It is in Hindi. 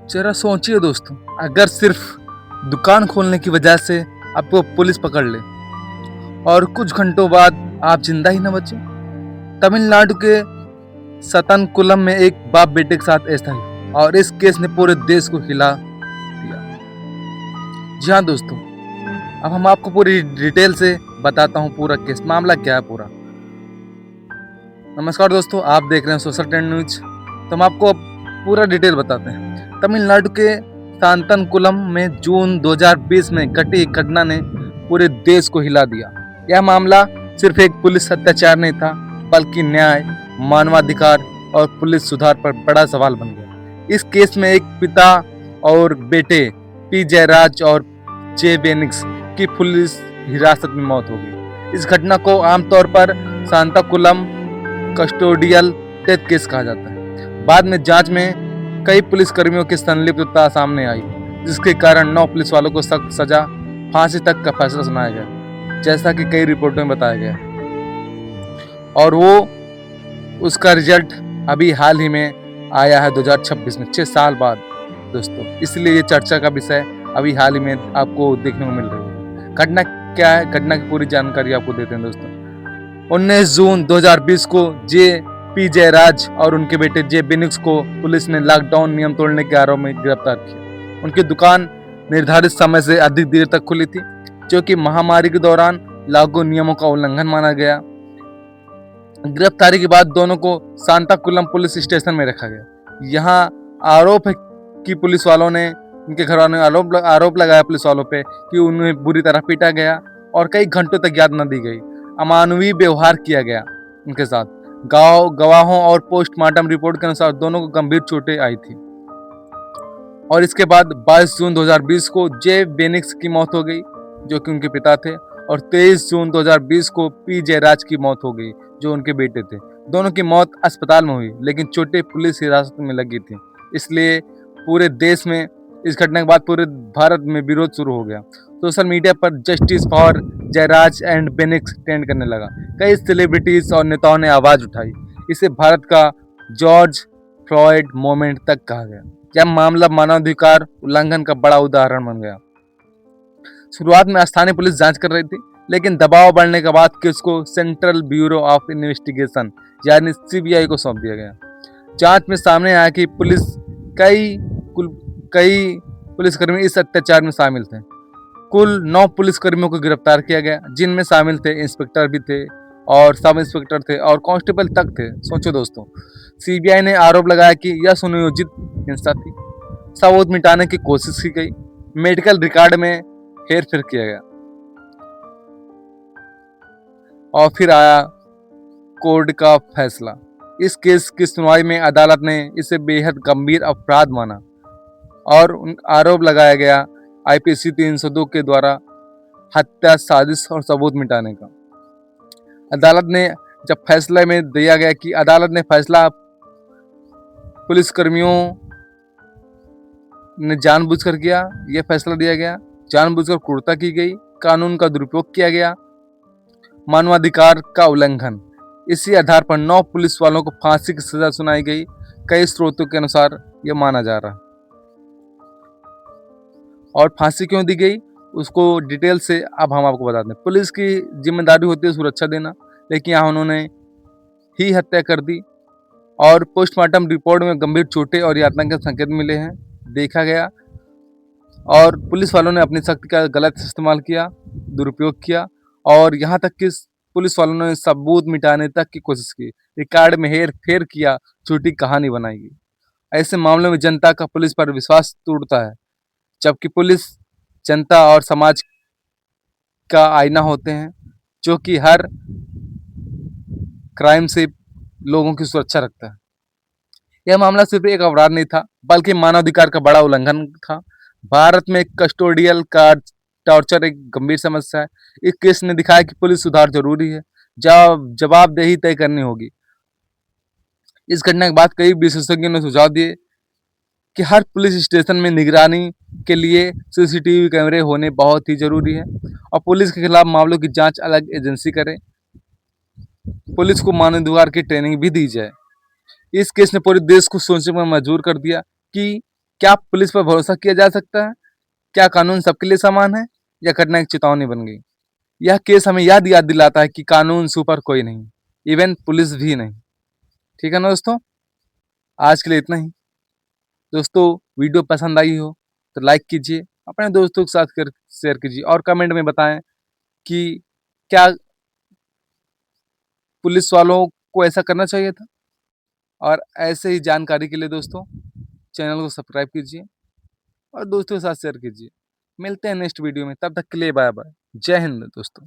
जरा सोचिए दोस्तों, अगर सिर्फ दुकान खोलने की वजह से आपको पुलिस पकड़ ले और कुछ घंटों बाद आप जिंदा ही न बचे। तमिलनाडु के सतनकुलम में एक बाप बेटे के साथ ऐसा ही और इस केस ने पूरे देश को हिला दिया। जी हाँ दोस्तों, अब हम आपको पूरी डिटेल से बताता हूँ पूरा केस, मामला क्या है पूरा। नमस्कार दोस्तों, आप देख रहे हैं सोशल ट्रेंड न्यूज। तो हम आपको अब पूरा डिटेल बताते हैं। तमिलनाडु के सांतनकुलम में जून 2020 में घटी एक घटना ने पूरे देश को हिला दिया। यह मामला सिर्फ एक पुलिस अत्याचार नहीं था, बल्कि न्याय, मानवाधिकार और पुलिस सुधार पर बड़ा सवाल बन गया। इस केस में एक पिता और बेटे पी जयराज और जे बेनिक्स की पुलिस हिरासत में मौत हो गई। इस घटना को आमतौर पर सांताकुलम कस्टोडियल डेथ केस कहा जाता है। बाद में जांच में कई पुलिसकर्मियों की संलिप्तता सामने आई, जिसके कारण 9 पुलिस वालों को सख्त सजा, फांसी तक का फैसला सुनाया गया, जैसा कि कई रिपोर्टों में बताया गया। और वो उसका रिजल्ट अभी हाल ही में आया है 2026 में, 6 साल बाद दोस्तों। इसलिए ये चर्चा का विषय अभी हाल ही में आपको देखने को मिल रही है। घटना क्या है, घटना की पूरी जानकारी आपको देते हैं दोस्तों। 19 जून 2020 को जे पी जयराज और उनके बेटे जे बेनिक्स को पुलिस ने लॉकडाउन नियम तोड़ने के आरोप में गिरफ्तार किया। उनकी दुकान निर्धारित समय से अधिक देर तक खुली थी, जो कि महामारी के दौरान लागू नियमों का उल्लंघन माना गया। गिरफ्तारी के बाद दोनों को सांताकुलम पुलिस स्टेशन में रखा गया। यहाँ आरोप है कि पुलिस वालों ने, उनके घर वालों ने आरोप लगाया पुलिस वालों पे कि उन्हें बुरी तरह पीटा गया और कई घंटों तक याद न दी गई। अमानवीय व्यवहार किया गया उनके साथ। गवाहों और पोस्टमार्टम रिपोर्ट के अनुसार दोनों को गंभीर चोटें आई थी। और इसके बाद 22 जून 2020 को जे बेनिक्स की मौत हो गई, जो कि उनके पिता थे, और 23 जून 2020 को पी जयराज की मौत हो गई, जो उनके बेटे थे। दोनों की मौत अस्पताल में हुई, लेकिन चोटें पुलिस हिरासत में लगी थी। इसलिए पूरे देश में इस घटना के बाद पूरे भारत में विरोध शुरू हो गया। सोशल मीडिया पर justice for Jayaraj and Bennix trend करने लगा। कई सेलिब्रिटीज और नेताओं ने आवाज उठाई। इसे भारत का जॉर्ज फ्लॉयड मोमेंट तक कहा गया। यह मामला मानवाधिकार उल्लंघन का बड़ा उदाहरण बन गया। शुरुआत में स्थानीय पुलिस जांच कर रही थी, लेकिन दबाव बढ़ने के बाद केस को सेंट्रल ब्यूरो ऑफ इन्वेस्टिगेशन यानी सीबीआई को सौंप दिया गया। जांच में सामने आया कि कई पुलिसकर्मी इस अत्याचार में शामिल थे। कुल 9 पुलिसकर्मियों को गिरफ्तार किया गया, जिनमें शामिल थे इंस्पेक्टर भी थे और सब इंस्पेक्टर थे और कांस्टेबल तक थे। सोचो दोस्तों, सीबीआई ने आरोप लगाया कि यह सुनियोजित हिंसा थी। सबूत मिटाने की कोशिश की गई, मेडिकल रिकॉर्ड में हेरफेर किया गया। और फिर आया कोर्ट का फैसला। इस केस की सुनवाई में अदालत ने इसे बेहद गंभीर अपराध माना और आरोप लगाया गया आईपीसी 302 के द्वारा हत्या, साजिश और सबूत मिटाने का। अदालत ने जब फैसले में दिया गया कि अदालत ने फैसला पुलिसकर्मियों ने जानबूझकर किया, यह फैसला दिया गया। जानबूझकर क्रूरता की गई, कानून का दुरुपयोग किया गया, मानवाधिकार का उल्लंघन। इसी आधार पर 9 पुलिस वालों को फांसी की सजा सुनाई गई। कई स्रोतों के अनुसार यह माना जा रहा। और फांसी क्यों दी गई उसको डिटेल से अब हम आपको बताते हैं। पुलिस की जिम्मेदारी होती है सुरक्षा देना, लेकिन यहाँ उन्होंने ही हत्या कर दी। और पोस्टमार्टम रिपोर्ट में गंभीर चोटें और यातना के संकेत मिले हैं, देखा गया। और पुलिस वालों ने अपनी शक्ति का गलत इस्तेमाल किया, दुरुपयोग किया, और यहाँ तक कि पुलिस वालों ने सबूत मिटाने तक की कोशिश की, रिकॉर्ड में हेर फेर किया, झूठी कहानी बनाई गई। ऐसे मामलों में जनता का पुलिस पर विश्वास टूटता है, जबकि पुलिस जनता और समाज का आईना होते हैं, जो कि हर क्राइम से लोगों की सुरक्षा रखता है। यह मामला सिर्फ एक अपराध नहीं था, बल्कि मानवाधिकार का बड़ा उल्लंघन था। भारत में कस्टोडियल का टॉर्चर एक गंभीर समस्या है। इस केस ने दिखाया कि पुलिस सुधार जरूरी है, जवाबदेही तय करनी होगी। इस घटना के बाद कई विशेषज्ञों ने सुझाव दिए कि हर पुलिस स्टेशन में निगरानी के लिए सीसीटीवी कैमरे होने बहुत ही जरूरी है, और पुलिस के खिलाफ मामलों की जांच अलग एजेंसी करे। पुलिस को मानवाधिकार की ट्रेनिंग भी दी जाए। इस केस ने पूरे देश को सोचने पर मजबूर कर दिया कि क्या पुलिस पर भरोसा किया जा सकता है? क्या कानून सबके लिए समान है या घटना एक चेतावनी बन गई? यह केस हमें याद याद दिलाता है कि कानून से ऊपर कोई नहीं, इवन पुलिस भी नहीं। ठीक है ना दोस्तों? आज के लिए इतना ही। दोस्तों वीडियो पसंद आई हो तो लाइक कीजिए, अपने दोस्तों के साथ कर शेयर कीजिए और कमेंट में बताएं कि क्या पुलिस वालों को ऐसा करना चाहिए था। और ऐसे ही जानकारी के लिए दोस्तों चैनल को सब्सक्राइब कीजिए और दोस्तों के साथ शेयर कीजिए। मिलते हैं नेक्स्ट वीडियो में, तब तक के लिए बाय बाय। जय हिंद दोस्तों।